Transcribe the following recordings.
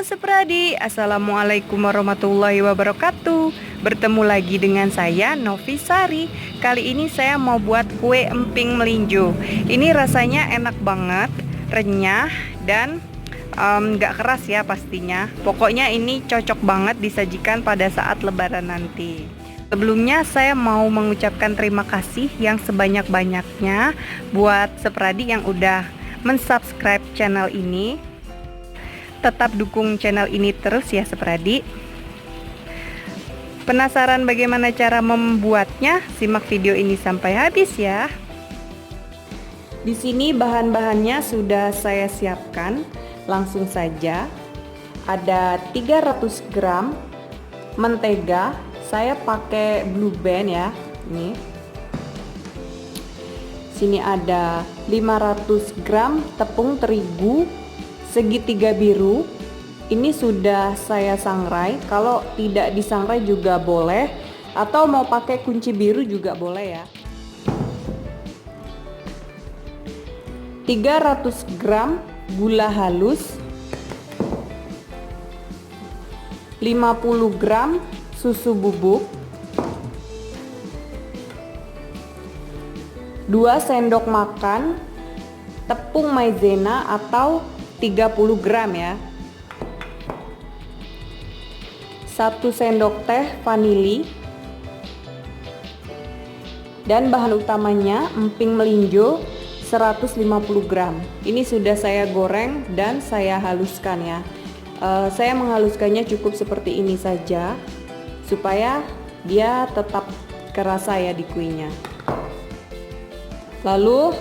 Sepradi, Assalamualaikum warahmatullahi wabarakatuh. Bertemu lagi dengan saya Novi Sari. Kali ini saya mau buat kue emping melinjo. Ini rasanya enak banget, renyah dan gak keras ya pastinya. Pokoknya ini cocok banget disajikan pada saat lebaran nanti. Sebelumnya saya mau mengucapkan terima kasih yang sebanyak-banyaknya buat Sepradi yang udah mensubscribe channel ini. Tetap dukung channel ini terus ya Sepradi. Penasaran bagaimana cara membuatnya? Simak video ini sampai habis ya. Di sini bahan-bahannya sudah saya siapkan. Langsung saja. Ada 300 gram mentega. Saya pakai Blue Band ya. Ini. Sini ada 500 gram tepung terigu segitiga biru. Ini sudah saya sangrai. Kalau tidak disangrai juga boleh, atau mau pakai kunci biru juga boleh ya. 300 gram gula halus, 50 gram susu bubuk, 2 sendok makan tepung maizena atau 30 gram ya, 1 sendok teh vanili, dan bahan utamanya emping melinjo 150 gram. Ini sudah saya goreng dan saya haluskan ya. Saya menghaluskannya cukup seperti ini saja supaya dia tetap kerasa ya di kuenya. Lalu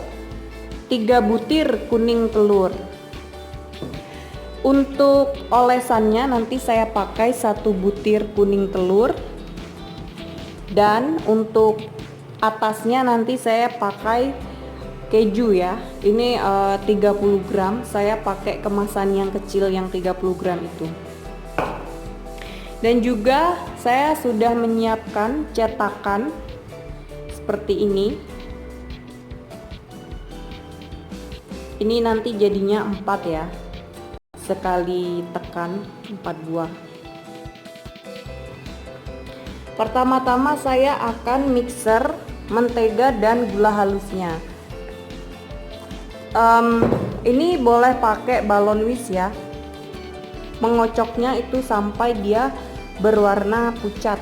3 butir kuning telur. Untuk olesannya nanti saya pakai 1 butir kuning telur, dan untuk atasnya nanti saya pakai keju ya. Ini 30 gram, saya pakai kemasan yang kecil yang 30 gram itu. Dan juga saya sudah menyiapkan cetakan seperti ini. Ini nanti jadinya 4 ya. Sekali tekan 4 buah. Pertama-tama saya akan mixer mentega dan gula halusnya. Ini boleh pakai balon whisk ya. Mengocoknya itu sampai dia berwarna pucat.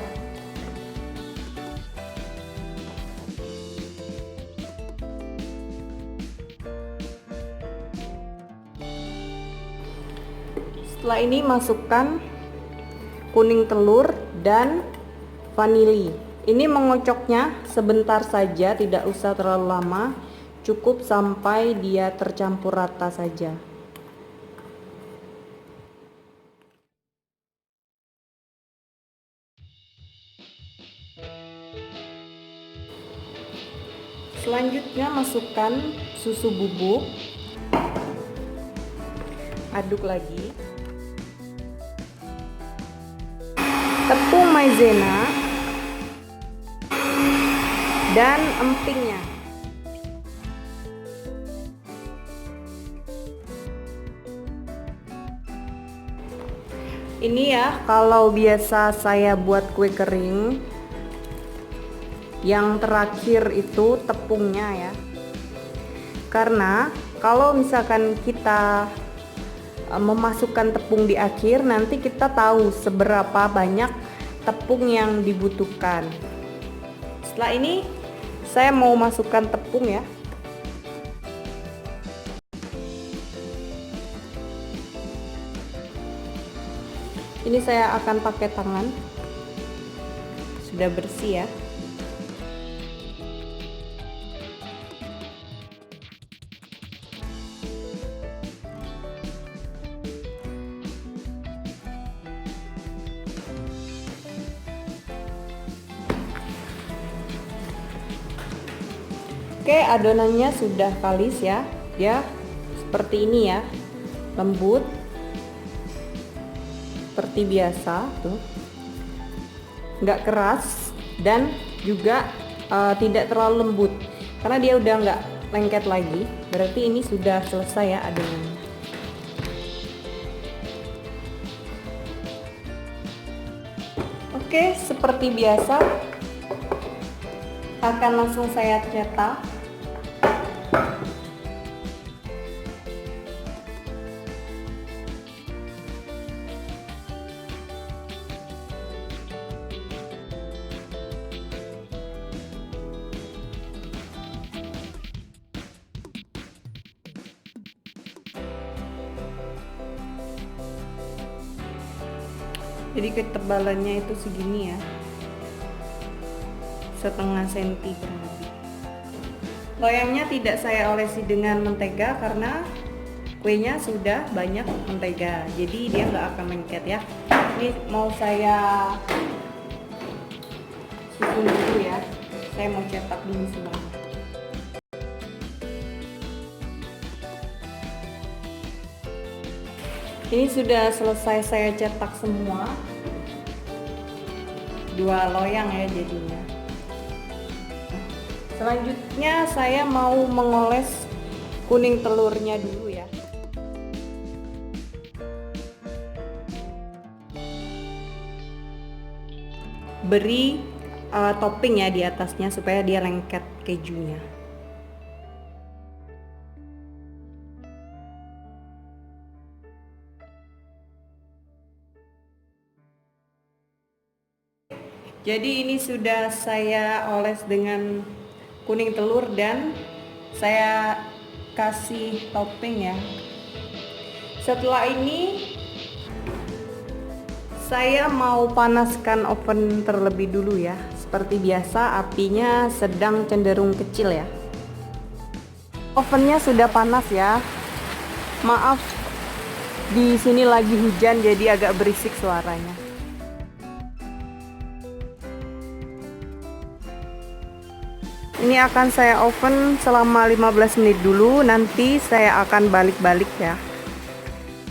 Setelah ini masukkan kuning telur dan vanili. Ini mengocoknya sebentar saja, tidak usah terlalu lama, cukup sampai dia tercampur rata saja. Selanjutnya masukkan susu bubuk. Aduk lagi. Tepung maizena dan empingnya. Ini ya, kalau biasa saya buat kue kering, yang terakhir itu tepungnya ya. Karena kalau misalkan kita memasukkan tepung di akhir, nanti kita tahu seberapa banyak tepung yang dibutuhkan. Setelah ini saya mau masukkan tepung ya. Ini saya akan pakai tangan, sudah bersih ya. Oke, adonannya sudah kalis ya. Dia seperti ini ya, lembut seperti biasa tuh, nggak keras dan juga tidak terlalu lembut, karena dia udah nggak lengket lagi. Berarti ini sudah selesai ya adonannya. Oke, seperti biasa akan langsung saya cetak. Jadi ketebalannya itu segini ya, setengah senti kurang lebih. Loyangnya tidak saya olesi dengan mentega karena kuenya sudah banyak mentega, jadi dia nggak akan lengket ya. Ini mau saya susun dulu ya, saya mau cetak dulu semuanya. Ini sudah selesai saya cetak semua, 2 loyang ya jadinya. Selanjutnya saya mau mengoles kuning telurnya dulu ya. Beri topping ya di atasnya supaya dia lengket kejunya. Jadi ini sudah saya oles dengan kuning telur dan saya kasih topping ya. Setelah ini saya mau panaskan oven terlebih dulu ya. Seperti biasa apinya sedang cenderung kecil ya. Ovennya sudah panas ya. Maaf, di sini lagi hujan jadi agak berisik suaranya. Ini akan saya oven selama 15 menit dulu, nanti saya akan balik-balik ya.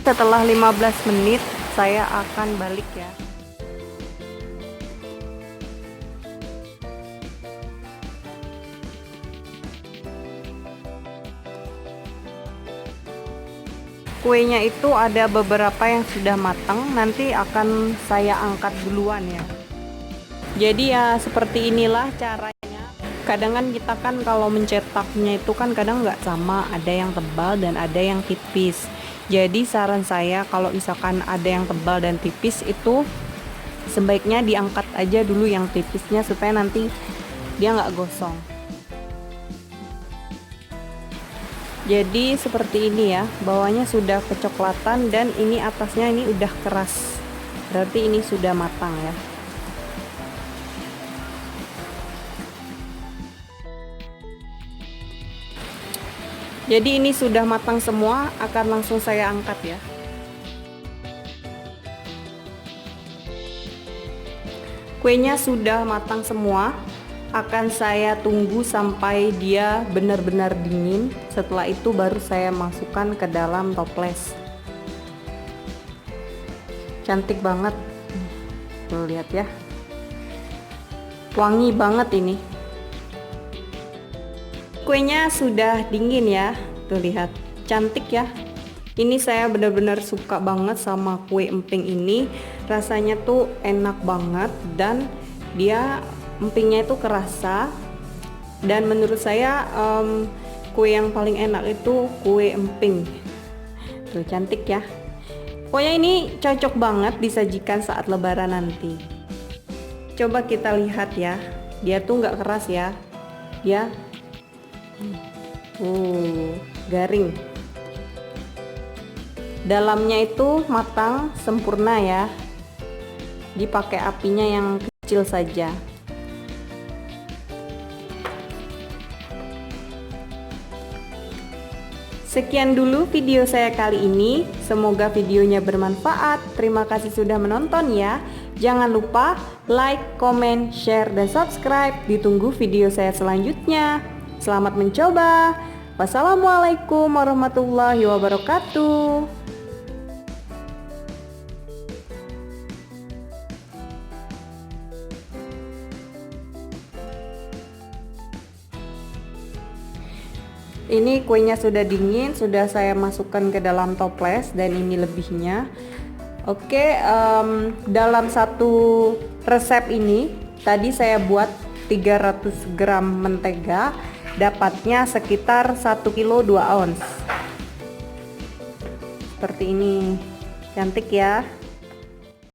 Setelah 15 menit saya akan balik ya. Kuenya itu ada beberapa yang sudah matang, nanti akan saya angkat duluan ya. Jadi ya seperti inilah caranya. Kadang kan kita kan kalau mencetaknya itu kan kadang nggak sama, ada yang tebal dan ada yang tipis. Jadi saran saya kalau misalkan ada yang tebal dan tipis itu sebaiknya diangkat aja dulu yang tipisnya supaya nanti dia nggak gosong. Jadi seperti ini ya, bawahnya sudah kecoklatan dan ini atasnya ini udah keras, berarti ini sudah matang ya. Jadi ini sudah matang semua, akan langsung saya angkat ya. Kuenya sudah matang semua, akan saya tunggu sampai dia benar-benar dingin. Setelah itu baru saya masukkan ke dalam toples. Cantik banget, tuh lihat ya, wangi banget ini. Kuenya sudah dingin ya, tuh lihat, cantik ya. Ini saya benar-benar suka banget sama kue emping ini, rasanya tuh enak banget dan dia empingnya itu kerasa. Dan menurut saya kue yang paling enak itu kue emping. Tuh cantik ya. Pokoknya ini cocok banget disajikan saat lebaran nanti. Coba kita lihat ya, dia tuh nggak keras ya, dia garing. Dalamnya itu matang sempurna ya. Dipakai apinya yang kecil saja. Sekian dulu video saya kali ini. Semoga videonya bermanfaat. Terima kasih sudah menonton ya. Jangan lupa like, comment, share, dan subscribe. Ditunggu video saya selanjutnya. Selamat mencoba. Wassalamualaikum warahmatullahi wabarakatuh. Ini kuenya sudah dingin, sudah saya masukkan ke dalam toples dan ini lebihnya. Oke, dalam satu resep ini tadi saya buat 300 gram mentega, dapatnya sekitar 1 kilo 2 ounce. Seperti ini, cantik ya.